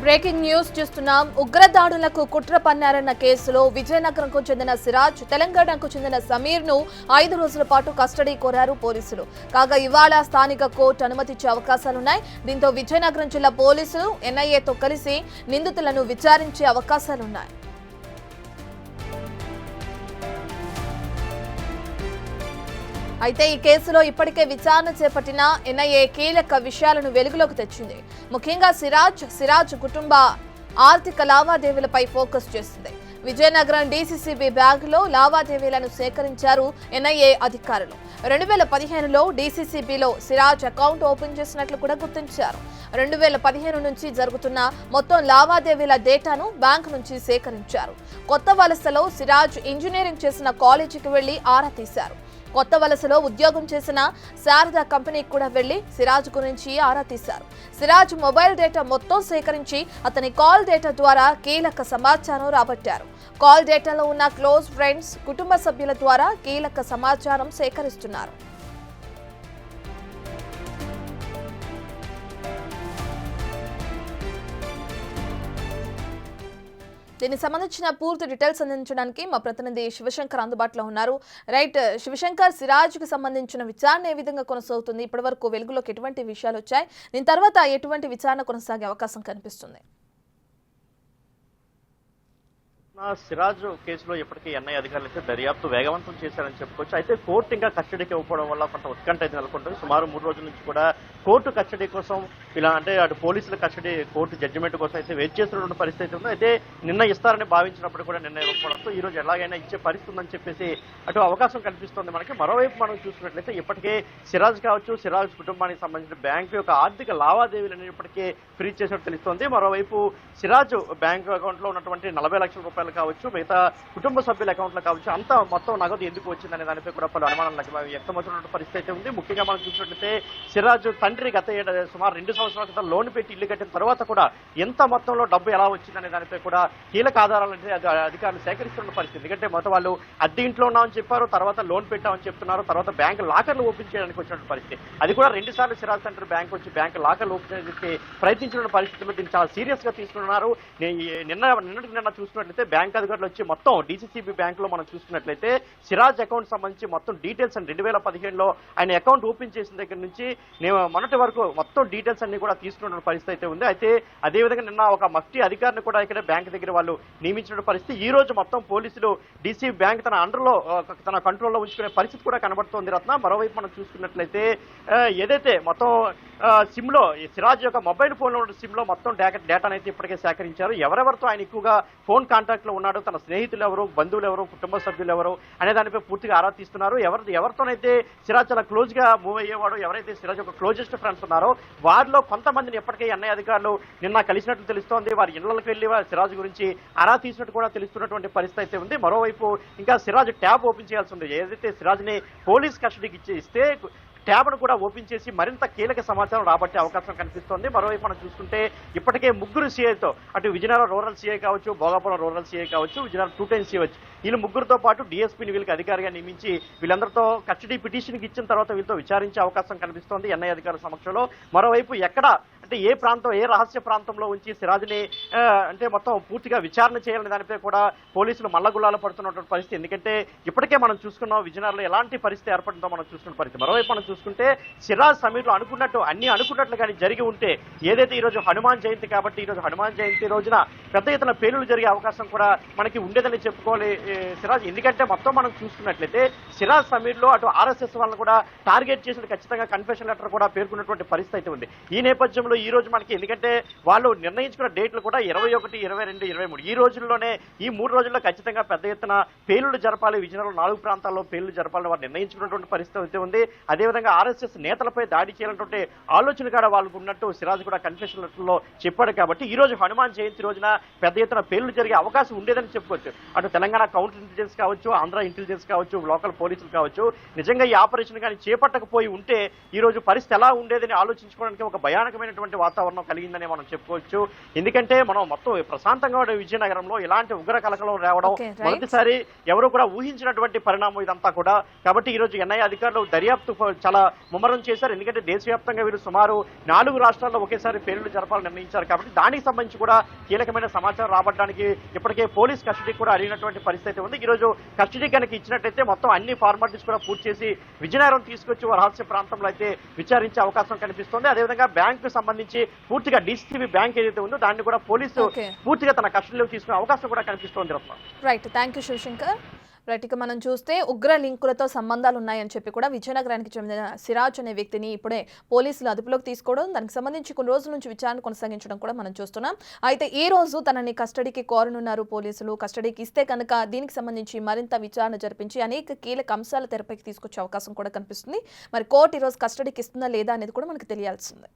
Breaking news చూస్తున్నాం. ఉగ్రదాడులకు కుట్ర పన్నారన్న కేసులో విజయనగరంకు చెందిన సిరాజ్, తెలంగాణకు చెందిన సమీర్ ను 5 రోజుల పాటు కస్టడీ కోరారు పోలీసులు. కాగా ఇవాళ స్థానిక కోర్టు అనుమతిచ్చే అవకాశాలున్నాయి. దీంతో విజయనగరం జిల్లా పోలీసులు ఎన్ఐఏతో కలిసి నిందితులను విచారించే అవకాశాలున్నాయి. అయితే ఈ కేసులో ఇప్పటికే విచారణ చేపట్టిన ఎన్ఐఏ కీలక విషయాలను వెలుగులోకి తెచ్చింది. ముఖ్యంగా సిరాజ్ కుటుంబ ఆర్థిక లావాదేవీలపై ఫోకస్ చేసింది. విజయనగరం డీసీసీబీ బ్యాంకులో లావాదేవీలను సేకరించారు ఎన్ఐఏ అధికారులు. 2015లో డీసీసీబీలో సిరాజ్ అకౌంట్ ఓపెన్ చేసినట్లు కూడా గుర్తించారు. 2015 నుంచి జరుగుతున్న మొత్తం లావాదేవీల డేటాను బ్యాంకు నుంచి సేకరించారు. కొత్త వలసలో సిరాజ్ ఇంజనీరింగ్ చేసిన కాలేజీకి వెళ్లి ఆరా తీశారు. కొత్త వలసలో ఉద్యోగం చేసిన శారదా కంపెనీకి కూడా వెళ్లి సిరాజ్ గురించి ఆరా తీశారు. సిరాజ్ మొబైల్ డేటా మొత్తం సేకరించి అతని కాల్ డేటా ద్వారా కీలక సమాచారం రాబట్టారు. కాల్ డేటాలో ఉన్న క్లోజ్ ఫ్రెండ్స్, కుటుంబ సభ్యుల ద్వారా కీలక సమాచారం సేకరిస్తున్నారు. దీనికి సంబంధించిన పూర్తి డీటెయిల్స్ అందించడానికి మా ప్రతినిధి శివశంకర్ అందుబాటులో ఉన్నారు. రైట్ శివశంకర్, సిరాజ్కి సంబంధించిన విచారణ ఏ విధంగా కొనసాగుతుంది? ఇప్పటి వరకు వెలుగులోకి ఎటువంటి విషయాలు వచ్చాయి? దీని తర్వాత ఎటువంటి విచారణ కొనసాగే అవకాశం కనిపిస్తుంది? సిరాజ్ కేసులో ఇప్పటికీ ఎన్ఐ అధికారులు అయితే దర్యాప్తు వేగవంతం చేశారని చెప్పుకోవచ్చు. అయితే కోర్టు ఇంకా కస్టడీకి ఇవ్వడం వల్ల కొంత ఉత్కంఠ అయితే నెలకొంటుంది. సుమారు 3 రోజుల నుంచి కూడా కోర్టు కస్టడీ కోసం ఇలా అంటే అటు పోలీసుల కస్టడీ, కోర్టు జడ్జిమెంట్ కోసం అయితే వెయిట్ చేస్తున్న పరిస్థితి ఉంది. అయితే నిన్న ఇస్తారని భావించినప్పుడు కూడా నిన్న ఇవ్వకపోవడంతో ఈ రోజు ఎలాగైనా ఇచ్చే పరిస్థితి ఉందని చెప్పేసి అటు అవకాశం కనిపిస్తుంది మనకి. మరోవైపు మనం చూసుకున్నట్లయితే ఇప్పటికే సిరాజ్ కావచ్చు, సిరాజ్ కుటుంబానికి సంబంధించిన బ్యాంకు యొక్క ఆర్థిక లావాదేవీలను ఇప్పటికే ఫ్రీజ్ చేసినట్టు తెలుస్తోంది. మరోవైపు సిరాజ్ బ్యాంకు అకౌంట్ లో ఉన్నటువంటి 40 లక్షల రూపాయలు కావచ్చు, మిగతా కుటుంబ సభ్యుల అకౌంట్లో కావచ్చు, అంతా మొత్తం నగదు ఎందుకు వచ్చిందనే దానిపై కూడా పలు అనుమానాలు వ్యక్తమవుతున్న పరిస్థితి ఉంది. ముఖ్యంగా మనం చూసినట్లయితే సిరాజ్ తండ్రి గత సుమారు 2 సంవత్సరాల క్రితం లోన్ పెట్టి ఇల్లు కట్టిన తర్వాత కూడా ఎంత మొత్తంలో డబ్బు ఎలా వచ్చిందనే దానిపై కూడా కీలక ఆధారాలంటే అధికారులు సేకరిస్తున్న పరిస్థితి. ఎందుకంటే మొత్తం వాళ్ళు అద్దె ఇంట్లో ఉన్నామని చెప్పారు, తర్వాత లోన్ పెట్టామని చెప్తున్నారు, తర్వాత బ్యాంకు లాకర్లు ఓపెన్ చేయడానికి వచ్చిన పరిస్థితి. అది కూడా 2 సార్లు సిరాజ్ తండ్రి బ్యాంకు వచ్చి బ్యాంకు లాకర్లు ఓపెన్ చేయడానికి ప్రయత్నించిన పరిస్థితుల్లో దీన్ని చాలా సీరియస్ గా తీసుకున్నారు. నిన్న చూసినట్లయితే బ్యాంక్ అధికారులు వచ్చి మొత్తం డీసీసీబీ బ్యాంక్ లో మనం చూసుకున్నట్లయితే సిరాజ్ అకౌంట్ సంబంధించి మొత్తం డీటెయిల్స్ అండ్ 2015లో ఆయన అకౌంట్ ఓపెన్ చేసిన దగ్గర నుంచి మొన్నటి వరకు మొత్తం డీటెయిల్స్ అన్ని కూడా తీసుకున్న పరిస్థితి అయితే ఉంది. అయితే అదేవిధంగా నిన్న ఒక మఫ్టీ అధికారిని కూడా ఇక్కడ బ్యాంక్ దగ్గర వాళ్ళు నియమించిన పరిస్థితి. ఈ రోజు మొత్తం పోలీసులు డీసీ బ్యాంక్ తన అండర్లో తన కంట్రోల్లో ఉంచుకునే పరిస్థితి కూడా కనబడుతోంది రత్న. మరోవైపు మనం చూసుకున్నట్లయితే ఏదైతే మొత్తం సిమ్ లో సిరాజ్ యొక్క మొబైల్ ఫోన్ లో ఉన్న సిమ్ లో మొత్తం డేటాను అయితే ఇప్పటికే సేకరించారు. ఎవరెవరితో ఆయన ఎక్కువగా ఫోన్ కాంటాక్ట్ లో ఉన్నాడు, తన స్నేహితులు ఎవరు, బంధువులు ఎవరు, కుటుంబ సభ్యులు ఎవరు అనే దానిపై పూర్తిగా ఆరా తీస్తున్నారు. ఎవరితోనైతే సిరాజ్ చాలా క్లోజ్ గా మూవ్ అయ్యేవాడు, ఎవరైతే సిరాజ్ యొక్క క్లోజెస్ట్ ఫ్రెండ్స్ ఉన్నారో వారిలో కొంతమందిని ఎప్పటికే ఎన్ఐ అధికారులు నిన్న కలిసినట్లు తెలుస్తోంది. వారి ఇళ్లకు వెళ్లి సిరాజ్ గురించి ఆరా తీసినట్టు కూడా తెలుస్తున్నటువంటి పరిస్థితి అయితే ఉంది. మరోవైపు ఇంకా సిరాజ్ ట్యాబ్ ఓపెన్ చేయాల్సి ఉంది. ఏదైతే సిరాజ్ ని పోలీస్ కస్టడీకి ఇస్తే ట్యాబ్ను కూడా ఓపెన్ చేసి మరింత కీలక సమాచారం రాబట్టే అవకాశం కనిపిస్తోంది. మరోవైపు మనం చూసుకుంటే ఇప్పటికే 3 సీఐతో అటు విజయనగరం రూరల్ సీఐ కావచ్చు, భోగాపురం రూరల్ సీఐ కావచ్చు, విజయనగరం 2 టైమ్స్ సీఐ వీళ్ళు 3తో పాటు డిఎస్పీని వీళ్ళకి అధికారిగా నియమించి వీళ్ళందరితో కస్టడీ పిటిషన్కి ఇచ్చిన తర్వాత వీళ్ళతో విచారించే అవకాశం కనిపిస్తోంది ఎన్ఐ అధికారుల సమక్షంలో. మరోవైపు ఎక్కడ అంటే ఏ ప్రాంతం, ఏ రహస్య ప్రాంతంలో ఉంచి సిరాజ్ని అంటే మొత్తం పూర్తిగా విచారణ చేయాలనే దానిపై కూడా పోలీసులు మల్లగుల్లాలు పడుతున్నటువంటి పరిస్థితి. ఎందుకంటే ఇప్పటికే మనం చూసుకున్నాం విజయనగరంలో ఎలాంటి పరిస్థితి ఏర్పడిందో మనం చూసుకున్న పరిస్థితి. మరోవైపు మనం చూసుకుంటే సిరాజ్ సమీర్లో అనుకున్నట్లు కానీ జరిగి ఉంటే ఏదైతే ఈ రోజు హనుమాన్ జయంతి కాబట్టి ఈ రోజు హనుమాన్ జయంతి రోజున పెద్ద ఎత్తున పేలులు జరిగే అవకాశం కూడా మనకి ఉండేదని చెప్పుకోవాలి సిరాజ్. ఎందుకంటే మొత్తం మనం చూసుకున్నట్లయితే సిరాజ్ సమీర్లో అటు ఆర్ఎస్ఎస్ వాళ్ళని కూడా టార్గెట్ చేసిన ఖచ్చితంగా కన్ఫెషన్ లెటర్ కూడా పేర్కొన్నటువంటి పరిస్థితి అయితే ఉంది. ఈ నేపథ్యంలో ఈ రోజు మనకి ఎందుకంటే వాళ్ళు నిర్ణయించుకున్న డేట్లు కూడా 21, 22, 23 ఈ రోజుల్లోనే ఈ 3 రోజుల్లో ఖచ్చితంగా పెద్ద ఎత్తున పేలుళ్లు జరపాలి, విజయనగరం 4 ప్రాంతాల్లో పేలుళ్లు జరపాలని వారు నిర్ణయించుకున్నటువంటి పరిస్థితి అయితే ఉంది. అదేవిధంగా ఆర్ఎస్ఎస్ నేతలపై దాడి చేయాలన్నటువంటి ఆలోచన కూడా వాళ్ళకు ఉన్నట్టు సిరాజ్ కూడా కన్ఫెషన్ లెటర్లో చెప్పాడు. కాబట్టి ఈ రోజు హనుమాన్ జయంతి రోజున పెద్ద ఎత్తున పేలుళ్లు జరిగే అవకాశం ఉండేదని చెప్పుకోవచ్చు. అటు తెలంగాణ కౌంటర్ ఇంటెలిజెన్స్ కావచ్చు, ఆంధ్ర ఇంటెలిజెన్స్ కావచ్చు, లోకల్ పోలీసులు కావచ్చు, నిజంగా ఈ ఆపరేషన్ కానీ చేపట్టకపోయి ఉంటే ఈ రోజు పరిస్థితి ఎలా ఉండేదని ఆలోచించుకోవడానికి ఒక భయానకమైనటువంటి ఉన్నటువంటి వాతావరణం కలిగిందని మనం చెప్పుకోవచ్చు. ఎందుకంటే మనం మొత్తం ప్రశాంతంగా ఉండే విజయనగరంలో ఇలాంటి ఉగ్ర కలకలం రావడం Okay, right. మొదటిసారి ఎవరు కూడా ఊహించినటువంటి పరిణామం ఇదంతా కూడా. కాబట్టి ఈ రోజు ఎన్ఐఏ అధికారులు దర్యాప్తు చాలా ముమ్మరం చేశారు. ఎందుకంటే దేశవ్యాప్తంగా వీరు సుమారు 4 రాష్ట్రాల్లో ఒకేసారి పేలుళ్లు జరపాలని నిర్ణయించారు. కాబట్టి దానికి సంబంధించి కూడా కీలకమైన సమాచారం రాబట్టడానికి ఇప్పటికే పోలీస్ కస్టడీ కూడా అడిగినటువంటి పరిస్థితి ఉంది. ఈ రోజు కస్టడీ కనుక ఇచ్చినట్టయితే మొత్తం అన్ని ఫార్మాలిటీస్ కూడా పూర్తి చేసి విజయనగరం తీసుకొచ్చి రహస్య ప్రాంతంలో అయితే విచారించే అవకాశం కనిపిస్తోంది. అదేవిధంగా బ్యాంకు సంబంధించి పూర్తిగా డీసీబీ బ్యాంక్ ఏదైతే ఉందో దాన్ని కూడా పోలీసు Okay. పూర్తిగా తన కస్టడీలోకి తీసుకునే అవకాశం కూడా కనిపిస్తోంది Ratna. Right, thank you Shivshankar. Right, ఇక మనం చూస్తే ఉగ్ర లింకులతో సంబంధాలు ఉన్నాయని చెప్పి కూడా విజయనగరానికి చెందిన సిరాజ్ అనే వ్యక్తిని ఇప్పుడే పోలీసులు అదుపులోకి తీసుకోవడం, దానికి సంబంధించి కొన్ని రోజుల నుంచి విచారణ కొనసాగించడం కూడా మనం చూస్తున్నాం. అయితే ఈ రోజు తనని కస్టడీకి కోరనున్నారు పోలీసులు. కస్టడీకి ఇస్తే కనుక దీనికి సంబంధించి మరింత విచారణ జరిపించి అనేక కీలక అంశాల తెరపైకి తీసుకొచ్చే అవకాశం కూడా కనిపిస్తుంది. మరి కోర్టు ఈ రోజు కస్టడీకి ఇస్తుందా లేదా అనేది కూడా మనకు తెలియాల్సిందే.